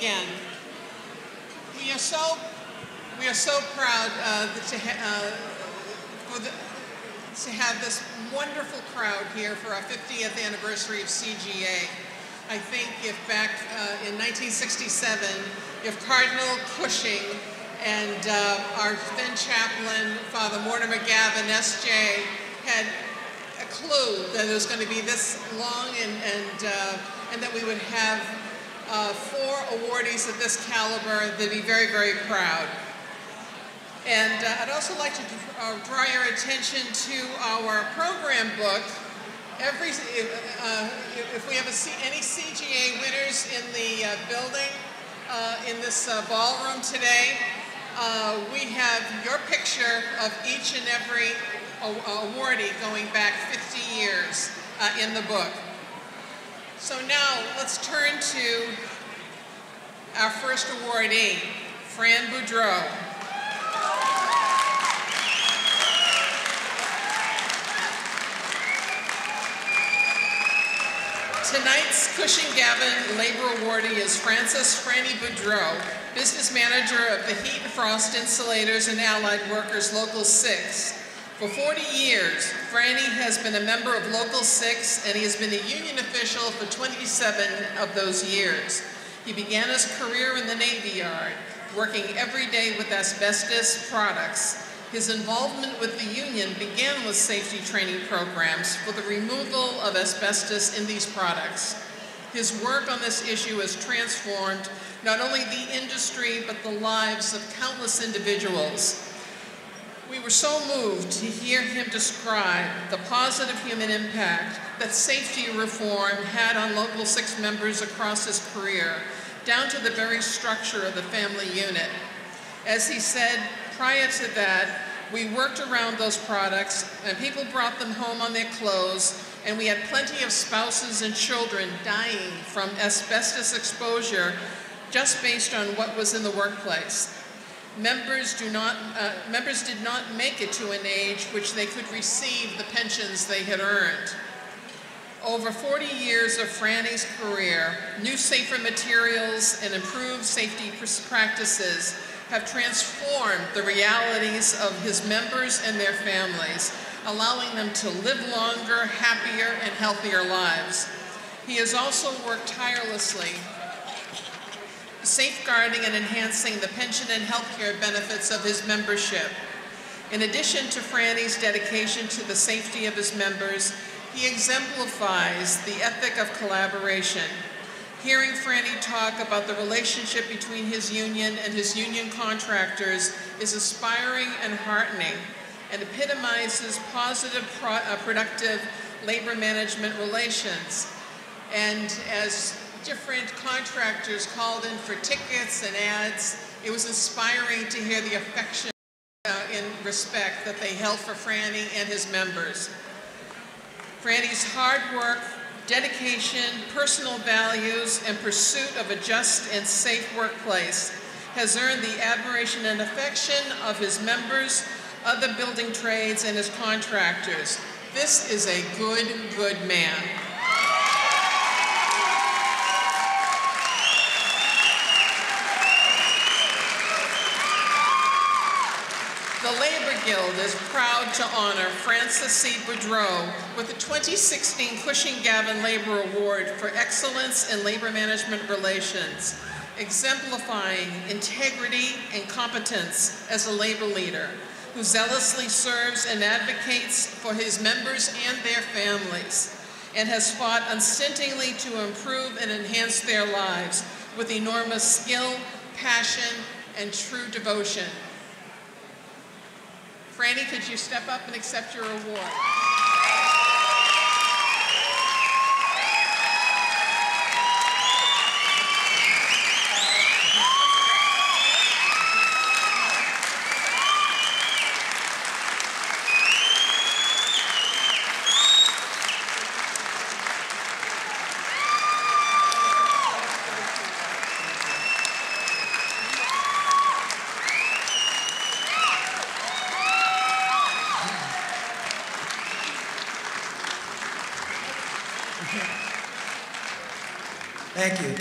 again. We are so proud to have this wonderful crowd here for our 50th anniversary of CGA. I think if back in 1967, if Cardinal Cushing and our then chaplain, Father Mortimer Gavin, S.J., had a clue that it was going to be this long and that we would have 4 awardees of this caliber, they'd be very, very proud. And I'd also like to draw your attention to our program book. If we have any CGA winners in the building, in this ballroom today, we have your picture of each and every awardee going back 50 years in the book. So now let's turn to our first awardee, Fran Boudrow. Tonight's Cushing-Gavin Labor Awardee is Franny Boudrow, Business Manager of the Heat and Frost Insulators and Allied Workers Local 6. For 40 years, Franny has been a member of Local 6, and he has been a union official for 27 of those years. He began his career in the Navy Yard, working every day with asbestos products. His involvement with the union began with safety training programs for the removal of asbestos in these products. His work on this issue has transformed not only the industry, but the lives of countless individuals. We were so moved to hear him describe the positive human impact that safety reform had on Local 6 members across his career, down to the very structure of the family unit. As he said, prior to that, we worked around those products and people brought them home on their clothes, and we had plenty of spouses and children dying from asbestos exposure just based on what was in the workplace. Members did not make it to an age which they could receive the pensions they had earned. Over 40 years of Franny's career, new safer materials and improved safety practices have transformed the realities of his members and their families, allowing them to live longer, happier, and healthier lives. He has also worked tirelessly, safeguarding and enhancing the pension and health care benefits of his membership. In addition to Franny's dedication to the safety of his members, he exemplifies the ethic of collaboration. Hearing Franny talk about the relationship between his union and his union contractors is inspiring and heartening, and epitomizes positive, productive labor management relations. And as different contractors called in for tickets and ads, it was inspiring to hear the affection and respect that they held for Franny and his members. Franny's hard work, dedication, personal values, and pursuit of a just and safe workplace has earned the admiration and affection of his members, other building trades, and his contractors. This is a good, good man. The Labor Guild is proud to honor Francis C. Boudrow with the 2016 Cushing-Gavin Labor Award for Excellence in Labor Management Relations, exemplifying integrity and competence as a labor leader who zealously serves and advocates for his members and their families, and has fought unstintingly to improve and enhance their lives with enormous skill, passion, and true devotion. Franny, could you step up and accept your award? Thank you.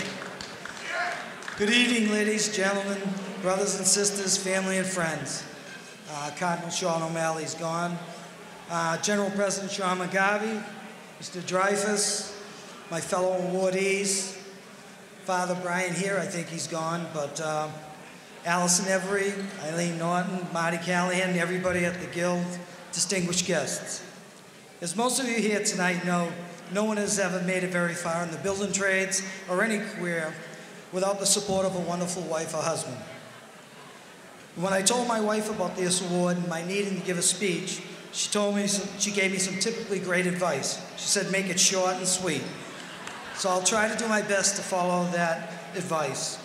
Good evening, ladies, gentlemen, brothers and sisters, family and friends. Cardinal Sean O'Malley's gone. General President Sean McGarvey, Mr. Dreyfus, my fellow awardees, Father Brian here, I think he's gone, but Allison Every, Eileen Norton, Marty Callahan, everybody at the Guild, distinguished guests. As most of you here tonight know, no one has ever made it very far in the building trades or any career without the support of a wonderful wife or husband. When I told my wife about this award and my needing to give a speech, she gave me some typically great advice. She said, make it short and sweet. So I'll try to do my best to follow that advice.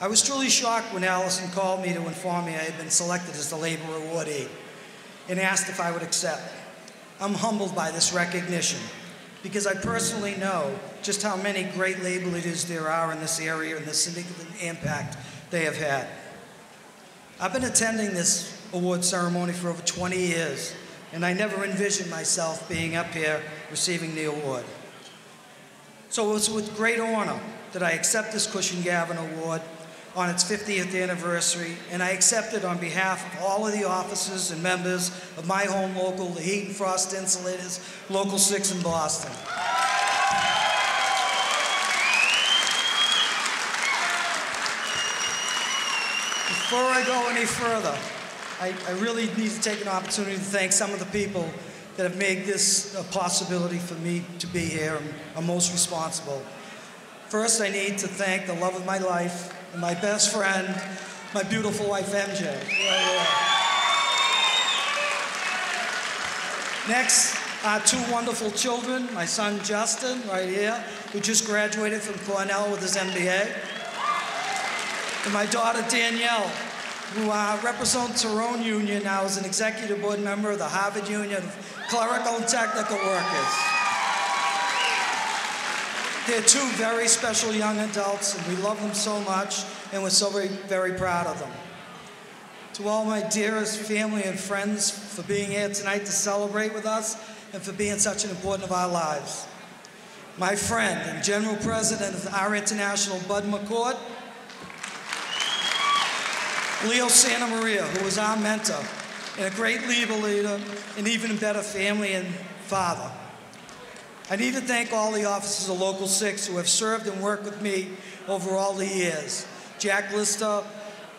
I was truly shocked when Allison called me to inform me I had been selected as the Labor Awardee and asked if I would accept. I'm humbled by this recognition because I personally know just how many great labor leaders there are in this area and the significant impact they have had. I've been attending this award ceremony for over 20 years, and I never envisioned myself being up here receiving the award. So it was with great honor that I accept this Cushing-Gavin Award on its 50th anniversary, and I accept it on behalf of all of the officers and members of my home local, the Heat and Frost Insulators, Local 6 in Boston. Before I go any further, I really need to take an opportunity to thank some of the people that have made this a possibility for me to be here and are most responsible. First, I need to thank the love of my life and my best friend, my beautiful wife, MJ. Next, our two wonderful children, my son, Justin, right here, who just graduated from Cornell with his MBA. And my daughter, Danielle, who represents her own union now as an executive board member of the Harvard Union of Clerical and Technical Workers. They're two very special young adults, and we love them so much, and we're so very, very proud of them. To all my dearest family and friends for being here tonight to celebrate with us and for being such an important of our lives. My friend and General President of our International, Bud McCourt, Leo Santa Maria, who was our mentor and a great labor leader and even better family and father. I need to thank all the officers of Local 6 who have served and worked with me over all the years. Jack Lister,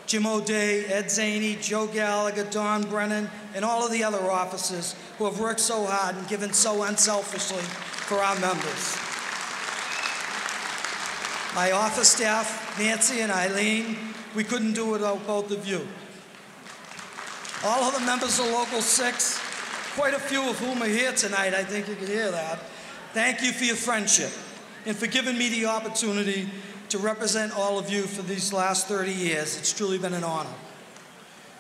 Jim O'Day, Ed Zaney, Joe Gallagher, Don Brennan, and all of the other officers who have worked so hard and given so unselfishly for our members. My office staff, Nancy and Eileen, we couldn't do it without both of you. All of the members of Local 6, quite a few of whom are here tonight, I think you can hear that. Thank you for your friendship and for giving me the opportunity to represent all of you for these last 30 years. It's truly been an honor.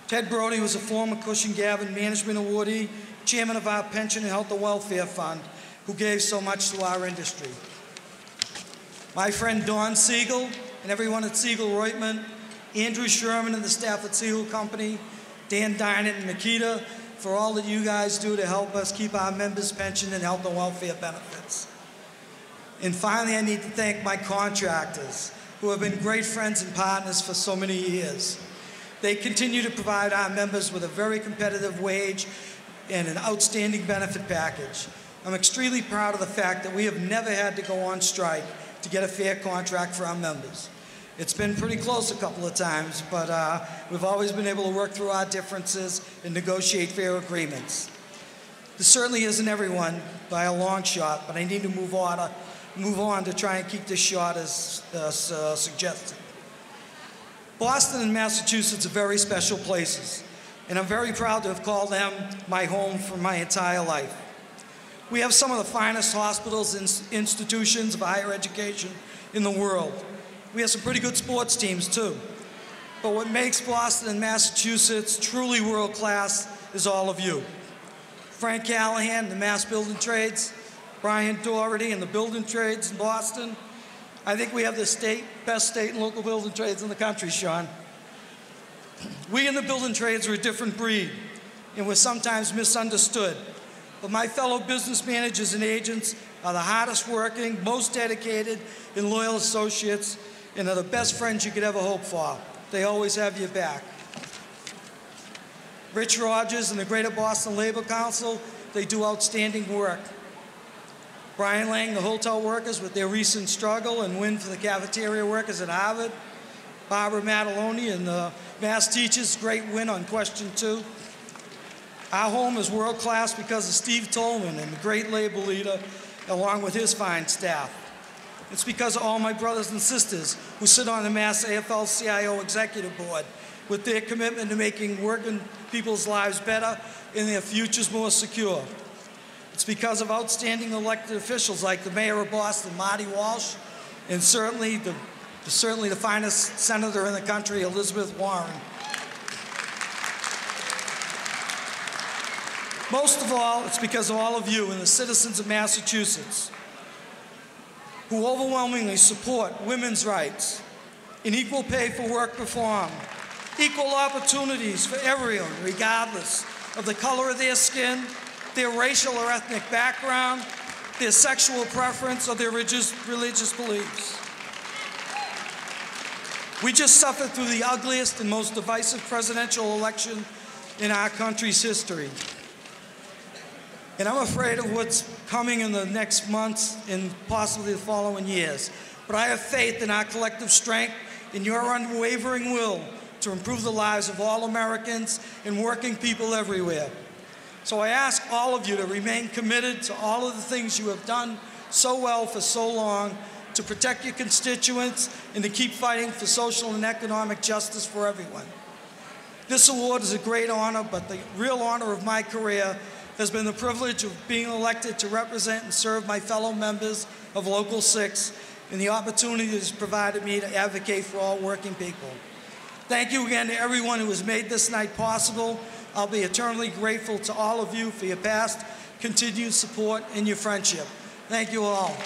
Ted Brody was a former Cushing-Gavin Management Awardee, chairman of our Pension and Health and Welfare Fund, who gave so much to our industry. My friend Don Siegel and everyone at Siegel-Reutemann, Andrew Sherman and the staff at Siegel Company, Dan Dynant and Makita, for all that you guys do to help us keep our members' pension and health and welfare benefits. And finally, I need to thank my contractors, who have been great friends and partners for so many years. They continue to provide our members with a very competitive wage and an outstanding benefit package. I'm extremely proud of the fact that we have never had to go on strike to get a fair contract for our members. It's been pretty close a couple of times, but we've always been able to work through our differences and negotiate fair agreements. This certainly isn't everyone by a long shot, but I need to move on to try and keep this short as suggested. Boston and Massachusetts are very special places, and I'm very proud to have called them my home for my entire life. We have some of the finest hospitals and institutions of higher education in the world. We have some pretty good sports teams, too. But what makes Boston and Massachusetts truly world-class is all of you. Frank Callahan, the Mass Building Trades, Brian Doherty and the Building Trades in Boston. I think we have the best state and local building trades in the country, Sean. We in the building trades are a different breed, and we're sometimes misunderstood. But my fellow business managers and agents are the hardest working, most dedicated, and loyal associates, and are the best friends you could ever hope for. They always have your back. Rich Rogers and the Greater Boston Labor Council, they do outstanding work. Brian Lang, the hotel workers with their recent struggle and win for the cafeteria workers at Harvard. Barbara Mataloni and the Mass teachers, great win on question 2. Our home is world class because of Steve Tolman and the great labor leader, along with his fine staff. It's because of all my brothers and sisters who sit on the Mass AFL-CIO Executive Board with their commitment to making working people's lives better and their futures more secure. It's because of outstanding elected officials like the Mayor of Boston, Marty Walsh, and certainly the finest senator in the country, Elizabeth Warren. Most of all, it's because of all of you and the citizens of Massachusetts who overwhelmingly support women's rights, and equal pay for work performed, equal opportunities for everyone, regardless of the color of their skin, their racial or ethnic background, their sexual preference, or their religious beliefs. We just suffered through the ugliest and most divisive presidential election in our country's history. And I'm afraid of what's coming in the next months and possibly the following years. But I have faith in our collective strength, in your unwavering will to improve the lives of all Americans and working people everywhere. So I ask all of you to remain committed to all of the things you have done so well for so long, to protect your constituents and to keep fighting for social and economic justice for everyone. This award is a great honor, but the real honor of my career has been the privilege of being elected to represent and serve my fellow members of Local 6 and the opportunity that has provided me to advocate for all working people. Thank you again to everyone who has made this night possible. I'll be eternally grateful to all of you for your past, continued support, and your friendship. Thank you all.